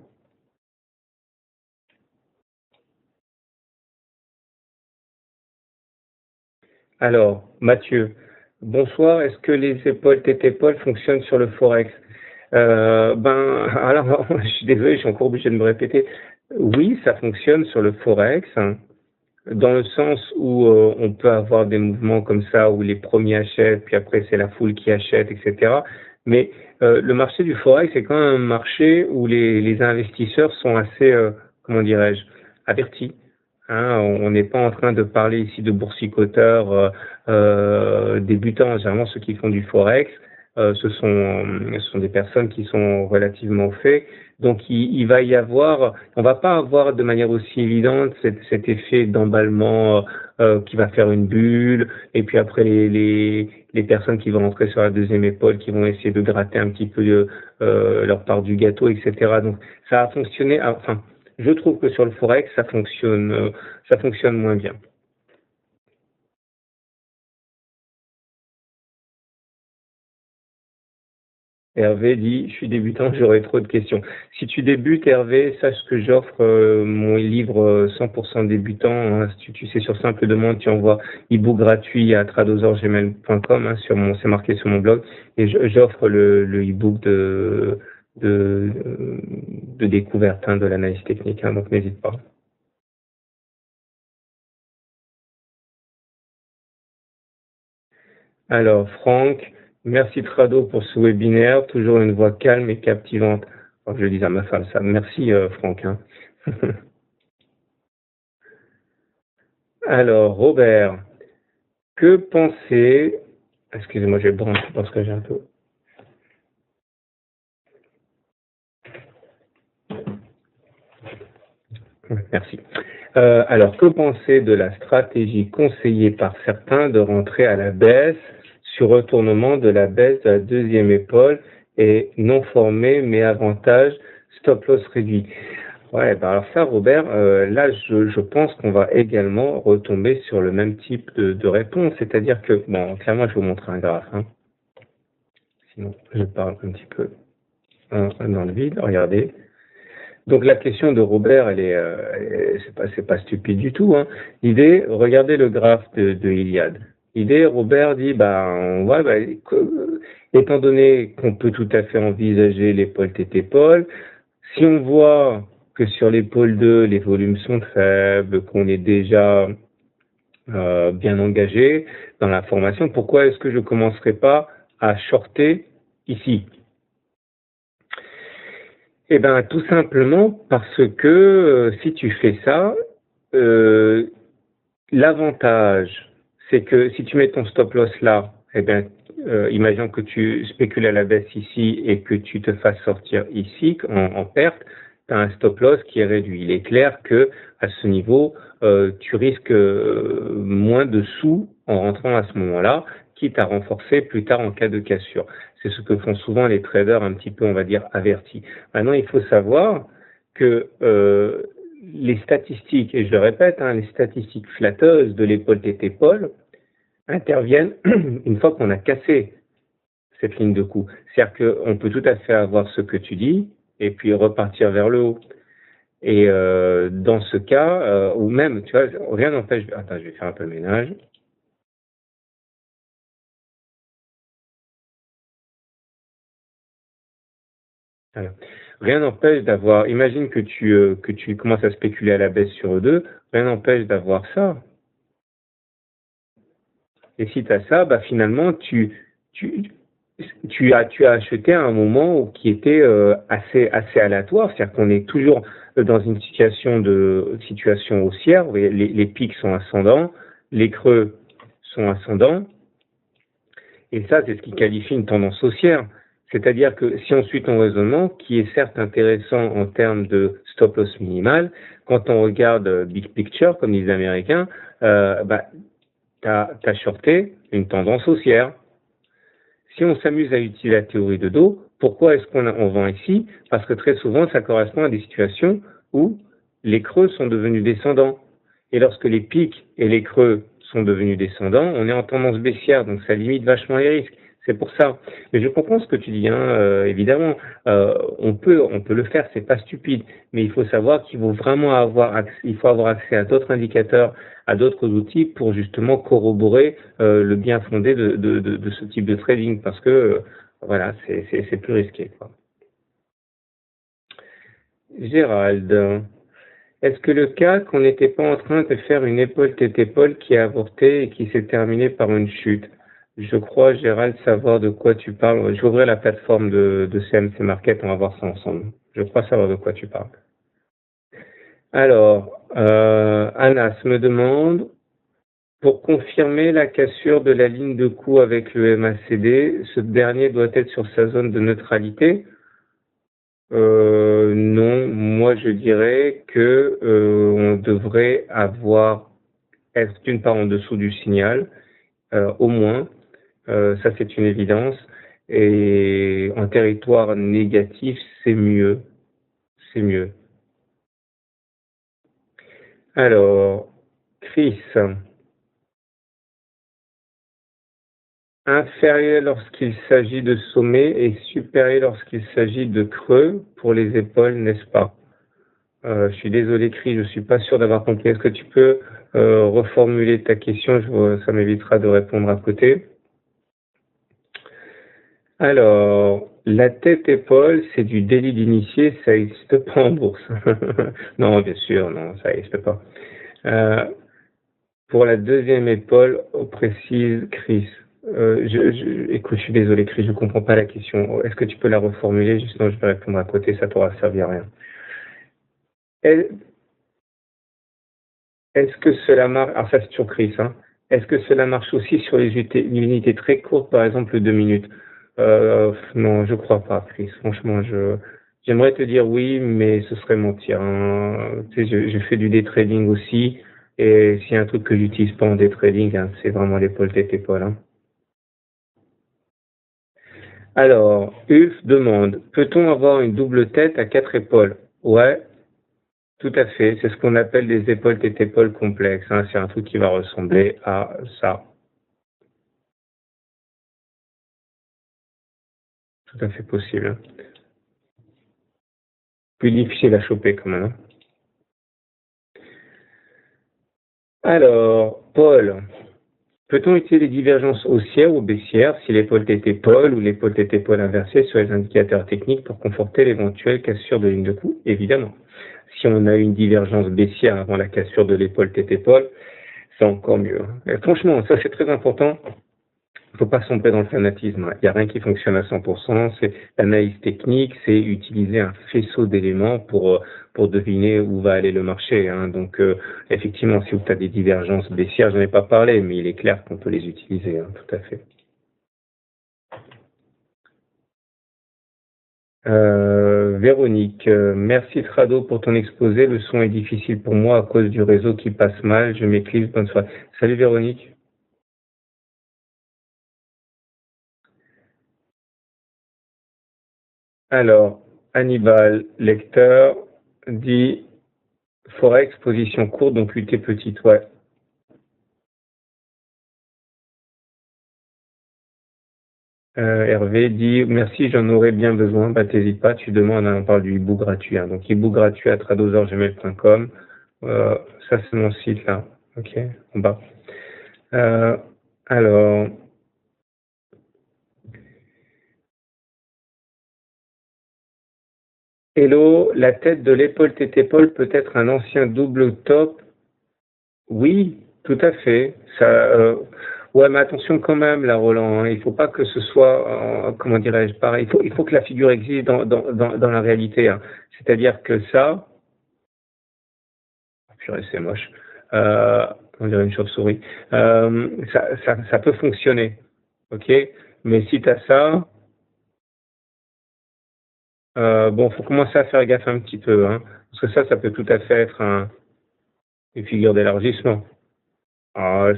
Alors, Mathieu, bonsoir. Est-ce que les épaules tête épaule fonctionnent sur le forex? Alors, je suis désolé, je suis encore obligé de me répéter. Oui, ça fonctionne sur le forex, hein, dans le sens où on peut avoir des mouvements comme ça où les premiers achètent, puis après c'est la foule qui achète, etc. Mais le marché du forex c'est quand même un marché où les investisseurs sont assez, comment dirais-je, avertis. Hein, on n'est pas en train de parler ici de boursicoteurs débutants. Généralement, ceux qui font du forex, ce sont des personnes qui sont relativement faits. Donc, il va y avoir, on va pas avoir de manière aussi évidente cet effet d'emballement qui va faire une bulle, et puis après les personnes qui vont rentrer sur la deuxième épaule, qui vont essayer de gratter un petit peu leur part du gâteau, etc. Donc, ça a fonctionné. Enfin, je trouve que sur le forex, ça fonctionne moins bien. Hervé dit, je suis débutant, j'aurai trop de questions. Si tu débutes, Hervé, sache que j'offre mon livre 100% débutant. Hein, si tu sais, sur simple demande, tu envoies e-book gratuit à tradosaurgmail.com, hein, c'est marqué sur mon blog, et j'offre le e-book de, de découverte, hein, de l'analyse technique, hein, donc n'hésite pas. Alors, Franck, merci Trado pour ce webinaire, toujours une voix calme et captivante. Alors, je le dis à ma femme ça. Merci Franck. Hein. Alors, Robert, que penser... Excusez-moi, je vais brancher parce que j'ai un peu... Merci. Alors, que penser de la stratégie conseillée par certains de rentrer à la baisse sur retournement de la baisse de la deuxième épaule et non formé mais avantage stop loss réduit? Ouais, alors ça, Robert, là, je pense qu'on va également retomber sur le même type de réponse, c'est-à-dire que, bon, clairement, je vais vous montrer un graphe, hein. Sinon, je parle un petit peu dans le vide. Regardez. Donc la question de Robert, c'est pas stupide du tout, hein. L'idée, regardez le graphe de Iliad. L'idée, Robert dit, étant donné qu'on peut tout à fait envisager l'épaule tête épaule, si on voit que sur l'épaule 2, les volumes sont faibles, qu'on est déjà bien engagé dans la formation, pourquoi est-ce que je ne commencerai pas à shorter ici? Eh bien, tout simplement parce que si tu fais ça, l'avantage, c'est que si tu mets ton stop loss là, eh bien, imaginons que tu spécules à la baisse ici et que tu te fasses sortir ici en perte, tu as un stop loss qui est réduit. Il est clair que à ce niveau, tu risques moins de sous en rentrant à ce moment-là, quitte à renforcer plus tard en cas de cassure. C'est ce que font souvent les traders un petit peu, on va dire, avertis. Maintenant, il faut savoir que les statistiques, et je le répète, hein, les statistiques flatteuses de l'épaule tête épaule interviennent une fois qu'on a cassé cette ligne de coup. C'est-à-dire qu'on peut tout à fait avoir ce que tu dis et puis repartir vers le haut. Et dans ce cas, ou même, tu vois, rien n'empêche... Attends, je vais faire un peu le ménage. Alors, rien n'empêche d'avoir... Imagine que tu commences à spéculer à la baisse sur E2, rien n'empêche d'avoir ça. Et si tu as ça, bah finalement, tu as acheté à un moment qui était assez aléatoire, c'est-à-dire qu'on est toujours dans une situation haussière. Vous voyez, les pics sont ascendants, les creux sont ascendants, et ça, c'est ce qui qualifie une tendance haussière. C'est-à-dire que si on suit ton raisonnement, qui est certes intéressant en termes de stop loss minimal, quand on regarde big picture, comme disent les Américains, tu as shorté une tendance haussière. Si on s'amuse à utiliser la théorie de dos, pourquoi est-ce qu'on vend ici? Parce que très souvent, ça correspond à des situations où les creux sont devenus descendants. Et lorsque les pics et les creux sont devenus descendants, on est en tendance baissière, donc ça limite vachement les risques. C'est pour ça. Mais je comprends ce que tu dis, hein, évidemment. On peut le faire, c'est pas stupide. Mais il faut savoir qu'il faut vraiment il faut avoir accès à d'autres indicateurs, à d'autres outils pour justement corroborer le bien fondé de ce type de trading, parce que voilà, c'est plus risqué, quoi. Gérald, est-ce que le cas qu'on n'était pas en train de faire une épaule tête épaule qui a avorté et qui s'est terminée par une chute? Je crois, Gérald, savoir de quoi tu parles. Je vais ouvrir la plateforme de CMC Market, on va voir ça ensemble. Je crois savoir de quoi tu parles. Alors, Anas me demande, pour confirmer la cassure de la ligne de coup avec le MACD, ce dernier doit être sur sa zone de neutralité? Non, moi je dirais que on devrait être d'une part en dessous du signal, au moins, ça c'est une évidence, et en territoire négatif, c'est mieux, c'est mieux. Alors, Chris, inférieur lorsqu'il s'agit de sommet et supérieur lorsqu'il s'agit de creux pour les épaules, n'est-ce pas? Je suis désolé, Chris, je suis pas sûr d'avoir compris. Est-ce que tu peux reformuler ta question? Ça m'évitera de répondre à côté. Alors, la tête-épaule, c'est du délit d'initié, ça n'existe pas en bourse. Non, bien sûr, non, ça n'existe pas. Pour la deuxième épaule, précise Chris. Écoute, je suis désolé, Chris, je comprends pas la question. Est-ce que tu peux la reformuler? Sinon, je vais répondre à côté, ça t'aura servi à rien. Est-ce que cela marche? Alors ça c'est sur Chris, hein. Est-ce que cela marche aussi sur les unités très courtes, par exemple 2 minutes? Non, je crois pas, Chris. Franchement, j'aimerais te dire oui, mais ce serait mentir, hein. Tu sais, je fais du day trading aussi, et s'il y a un truc que j'utilise pas en day trading, hein, c'est vraiment l'épaule tête épaule, hein. Alors, Ulf demande, peut-on avoir une double tête à 4 épaules? Ouais, tout à fait, c'est ce qu'on appelle des épaules tête épaules complexes, hein. C'est un truc qui va ressembler à ça. Tout à fait possible. Plus difficile à choper quand même, hein. Alors, Paul, peut-on utiliser les divergences haussières ou baissières si l'épaule tête épaule ou l'épaule tête épaule inversée sur les indicateurs techniques pour conforter l'éventuelle cassure de ligne de coup? Évidemment. Si on a une divergence baissière avant la cassure de l'épaule tête épaule, c'est encore mieux. Et franchement, ça c'est très important. Il ne faut pas sombrer dans le fanatisme. Il n'y a rien qui fonctionne à 100%. C'est l'analyse technique, c'est utiliser un faisceau d'éléments pour deviner où va aller le marché, hein. Donc, effectivement, si tu as des divergences baissières, je n'en ai pas parlé, mais il est clair qu'on peut les utiliser, hein, tout à fait. Véronique, merci Trado pour ton exposé. Le son est difficile pour moi à cause du réseau qui passe mal. Je m'éclipse. Bonne soirée. Salut Véronique. Alors, Hannibal, lecteur, dit Forex, position courte, donc UT petite, ouais. Hervé dit merci, j'en aurais bien besoin. Bah t'hésites pas, tu demandes, hein, on parle du hibou gratuit, hein. Donc hibou gratuit à tradosaurgmail.com. Ça c'est mon site là. Ok, en bas. Alors, hello, la tête de l'épaule tête épaule peut être un ancien double top. Oui, tout à fait. Ouais, mais attention quand même, là, Roland, hein. Il faut pas que ce soit, comment dirais-je, pareil. Il faut que la figure existe dans la réalité, hein. C'est-à-dire que ça, purée, c'est moche. On dirait une chauve-souris. Ça peut fonctionner, ok? Mais si tu as ça, bon, faut commencer à faire gaffe un petit peu, hein. Parce que ça peut tout à fait être une figure d'élargissement.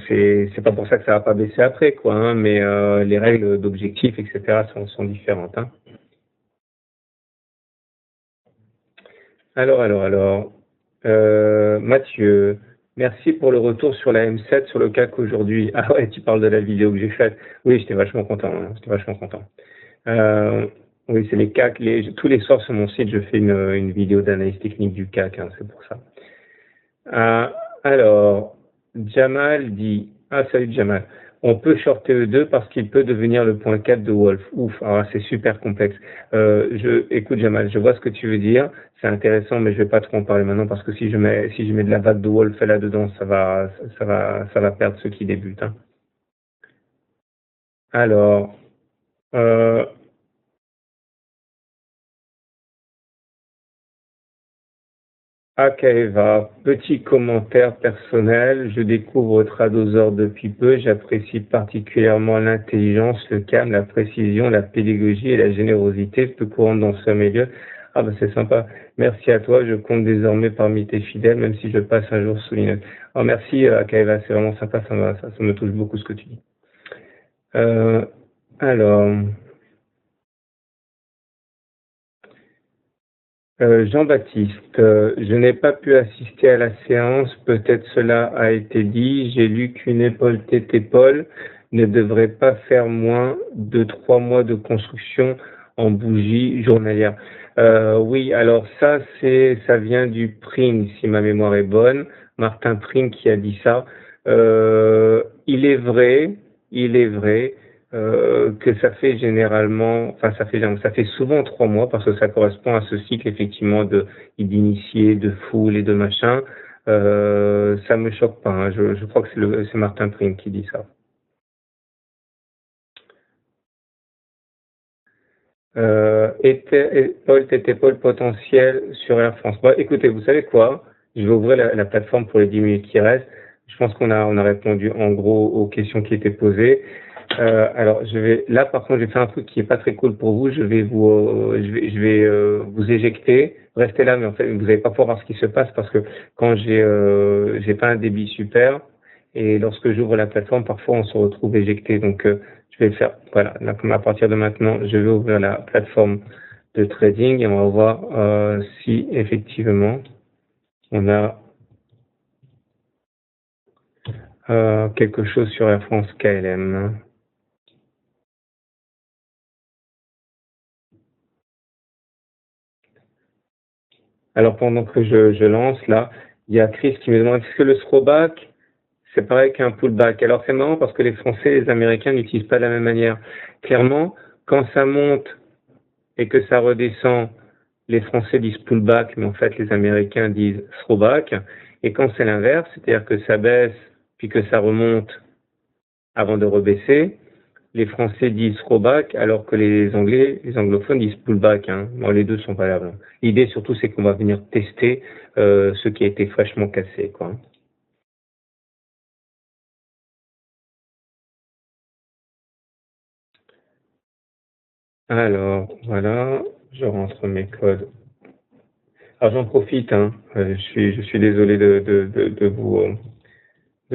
C'est pas pour ça que ça va pas baisser après, quoi, hein, mais les règles d'objectif, etc. sont différentes, hein. Alors, Mathieu, Merci pour le retour sur la M7 sur le CAC aujourd'hui. Ah ouais, tu parles de la vidéo que j'ai faite. Oui, j'étais vachement content, hein, j'étais vachement content. Euh, oui, c'est les CAC. Tous les soirs sur mon site, je fais une vidéo d'analyse technique du CAC, hein, c'est pour ça. Euh, alors, Jamal dit, ah salut Jamal, on peut shorter E2 parce qu'il peut devenir le point 4 de Wolf. Ouf, alors c'est super complexe. Écoute Jamal, je vois ce que tu veux dire, c'est intéressant, mais je vais pas trop en parler maintenant parce que si je mets de la vague de Wolf là-dedans, ça va perdre ceux qui débutent, hein. Alors, euh, Akaeva, petit commentaire personnel, je découvre Tradosaur depuis peu, j'apprécie particulièrement l'intelligence, le calme, la précision, la pédagogie et la générosité peu courante dans ce milieu. Ah bah c'est sympa, merci à toi, je compte désormais parmi tes fidèles, même si je passe un jour sous Linux. Alors merci Akaeva, c'est vraiment sympa, ça me touche beaucoup ce que tu dis. Euh, alors... Jean-Baptiste, je n'ai pas pu assister à la séance, peut-être cela a été dit. J'ai lu qu'une épaule tête épaule ne devrait pas faire moins de 3 mois de construction en bougie journalière. Oui, alors ça vient du Pring, si ma mémoire est bonne. Martin Pring qui a dit ça. Il est vrai, il est vrai que ça fait généralement, enfin ça fait souvent 3 mois parce que ça correspond à ce cycle effectivement d'initiés, de foule et de machin. Ça me choque pas, hein. Je crois que c'est Martin Pring qui dit ça. Paul Tétépol potentiel sur Air France. Bon, écoutez, vous savez quoi? Je vais ouvrir la plateforme pour les 10 minutes qui restent. Je pense on a répondu en gros aux questions qui étaient posées. Alors, là par contre, je vais faire un truc qui est pas très cool pour vous. Je vais vous éjecter. Restez là, mais en fait, vous n'allez pas pouvoir voir ce qui se passe parce que quand j'ai pas un débit super et lorsque j'ouvre la plateforme, parfois on se retrouve éjecté. Donc, je vais le faire. Voilà. Donc, à partir de maintenant, je vais ouvrir la plateforme de trading et on va voir si effectivement on a quelque chose sur Air France KLM. Alors pendant que je lance là, il y a Chris qui me demande est-ce que le throwback c'est pareil qu'un pullback. Alors c'est marrant parce que les Français et les Américains n'utilisent pas de la même manière. Clairement, quand ça monte et que ça redescend, les Français disent pullback, mais en fait les Américains disent throwback. Et quand c'est l'inverse, c'est-à-dire que ça baisse puis que ça remonte avant de rebaisser, les Français disent throwback, alors que les anglophones disent pullback, hein. Bon, les deux sont valables. L'idée surtout, c'est qu'on va venir tester ce qui a été fraîchement cassé, quoi. Alors, voilà, je rentre mes codes. Alors, j'en profite, hein. Je suis désolé de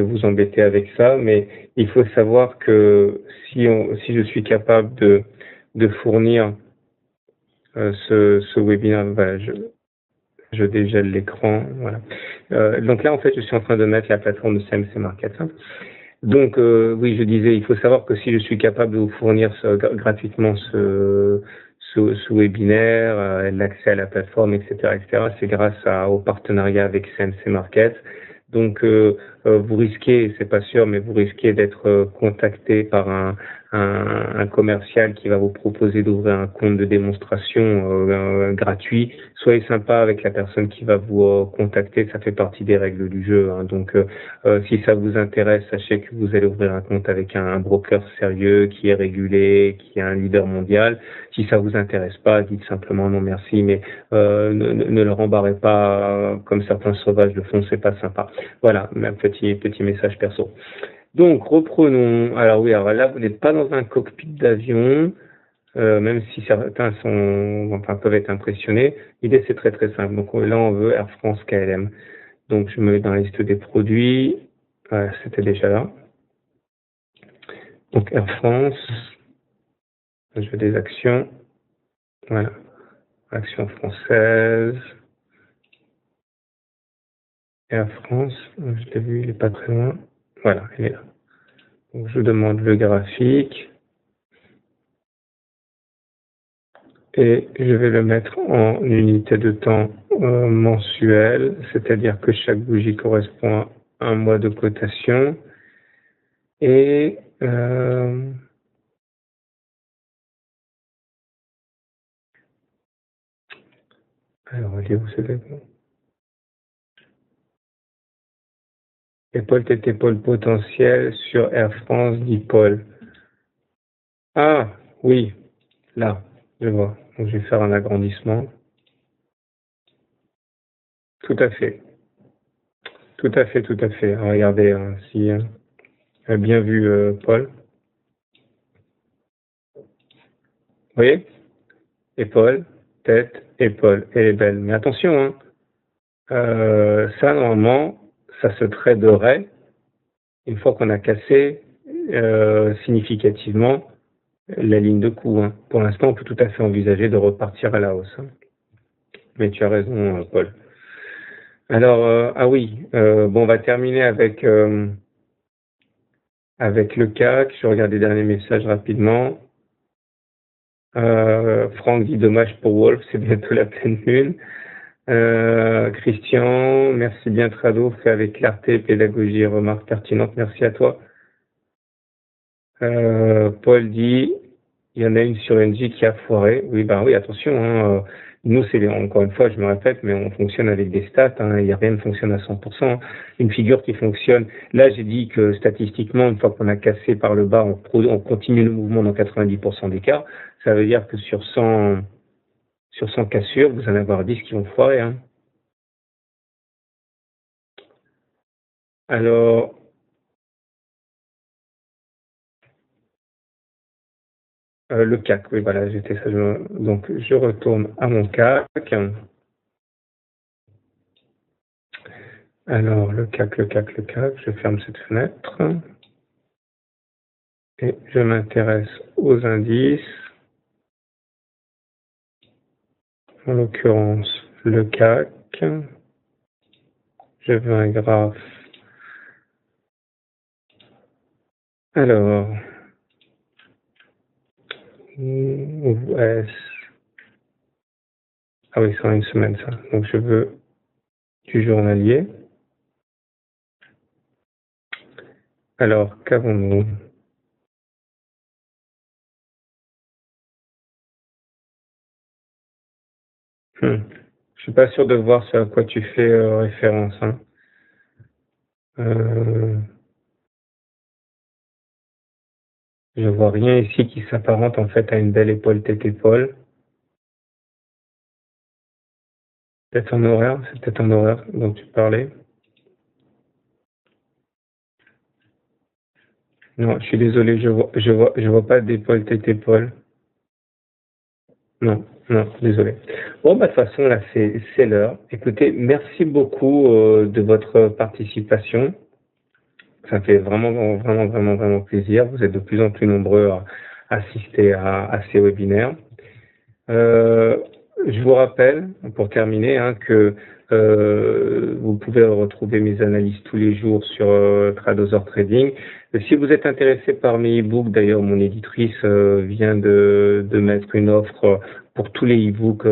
vous embêter avec ça, mais il faut savoir que si je suis capable de fournir ce webinaire, voilà, je dégèle l'écran, voilà. Donc là, en fait, je suis en train de mettre la plateforme de CMC Market, hein. Donc, oui, je disais, il faut savoir que si je suis capable de vous fournir gratuitement ce webinaire, l'accès à la plateforme, etc., c'est grâce au partenariat avec CMC Market. Donc, vous risquez, c'est pas sûr, mais vous risquez d'être contacté par un commercial qui va vous proposer d'ouvrir un compte de démonstration gratuit. Soyez sympa avec la personne qui va vous contacter, ça fait partie des règles du jeu, hein. Donc, si ça vous intéresse, sachez que vous allez ouvrir un compte avec un broker sérieux, qui est régulé, qui est un leader mondial. Si ça vous intéresse pas, dites simplement non merci, mais ne le rembarrez pas comme certains sauvages le font, c'est pas sympa. Voilà, un petit message perso. Donc reprenons. Alors oui, alors là vous n'êtes pas dans un cockpit d'avion, même si certains peuvent être impressionnés. L'idée c'est très très simple. Donc là on veut Air France KLM. Donc je me mets dans la liste des produits. Voilà, c'était déjà là. Donc Air France, je veux des actions. Voilà, actions françaises. Air France, je l'ai vu, il n'est pas très loin. Voilà, il est là. Donc, je demande le graphique et je vais le mettre en unité de temps mensuelle, c'est-à-dire que chaque bougie correspond à un mois de cotation. Et alors, il est où ce débat? Épaule, tête, épaule potentielle sur Air France, dit Paul. Ah, oui, là, je vois. Donc, je vais faire un agrandissement. Tout à fait. Tout à fait, tout à fait. Regardez, si bien vu, Paul. Vous voyez? Épaule, tête, épaule. Elle est belle. Mais attention, hein. Ça, normalement, ça se traderait une fois qu'on a cassé significativement la ligne de coup. Hein. Pour l'instant, on peut tout à fait envisager de repartir à la hausse. Hein. Mais tu as raison, Paul. Alors, ah oui, bon, on va terminer avec le CAC. Je regarde les derniers messages rapidement. Franck dit dommage pour Wolf, c'est bientôt la pleine lune. Christian, merci bien Trado, fait avec clarté, pédagogie et remarques pertinentes. Merci à toi. Paul dit, il y en a une sur NJ qui a foiré. Oui, bah oui, attention. Hein, nous, c'est encore une fois, je me répète, mais on fonctionne avec des stats. Hein, il y a rien ne fonctionne à 100%. Hein. Une figure qui fonctionne. Là, j'ai dit que statistiquement, une fois qu'on a cassé par le bas, on continue le mouvement dans 90% des cas. Ça veut dire que sur 100 cassures, vous en avez 10 qui vont foirer. Hein. Alors, le CAC, oui, voilà, j'étais ça. Donc, je retourne à mon CAC. Alors, le CAC, je ferme cette fenêtre. Et je m'intéresse aux indices. En l'occurrence, le CAC. Je veux un graphe. Alors, US. Ah oui, c'est en une semaine ça. Donc, je veux du journalier. Alors, qu'avons-nous? Je suis pas sûr de voir ce à quoi tu fais référence. Hein. Je vois rien ici qui s'apparente en fait à une belle épaule tête-épaule. Peut-être en horaire, c'est peut-être en horaire dont tu parlais. Non, je suis désolé, je vois pas d'épaule tête-épaule. Non, désolé. Bon, bah, de toute façon, là, c'est l'heure. Écoutez, merci beaucoup de votre participation. Ça fait vraiment, vraiment, vraiment, vraiment plaisir. Vous êtes de plus en plus nombreux à assister à ces webinaires. Je vous rappelle, pour terminer, hein, que vous pouvez retrouver mes analyses tous les jours sur Tradosaur Trading. Si vous êtes intéressé par mes e-books, d'ailleurs, mon éditrice vient de mettre une offre pour tous les e-books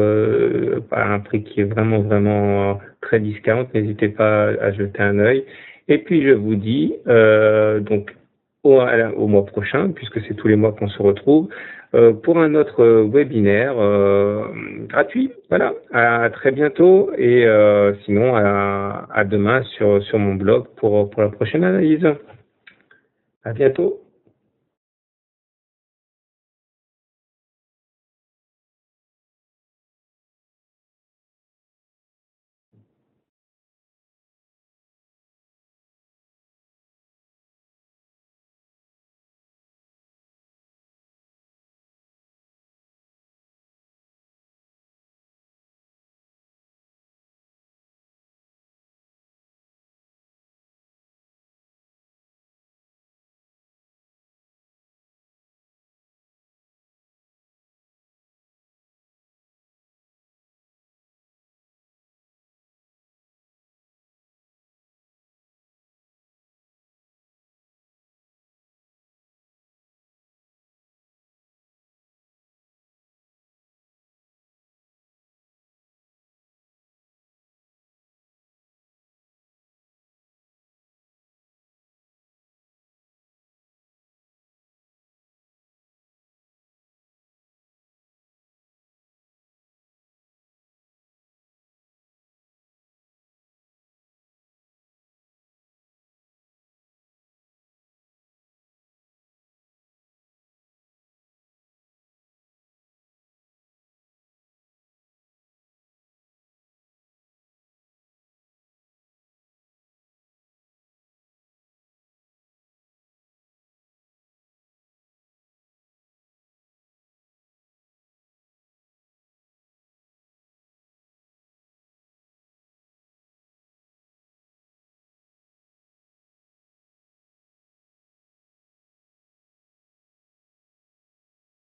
à un prix qui est vraiment, vraiment très discount. N'hésitez pas à jeter un œil. Et puis, je vous dis, donc, au mois prochain, puisque c'est tous les mois qu'on se retrouve, pour un autre webinaire gratuit. Voilà, à très bientôt et sinon à demain sur mon blog pour la prochaine analyse. À bientôt.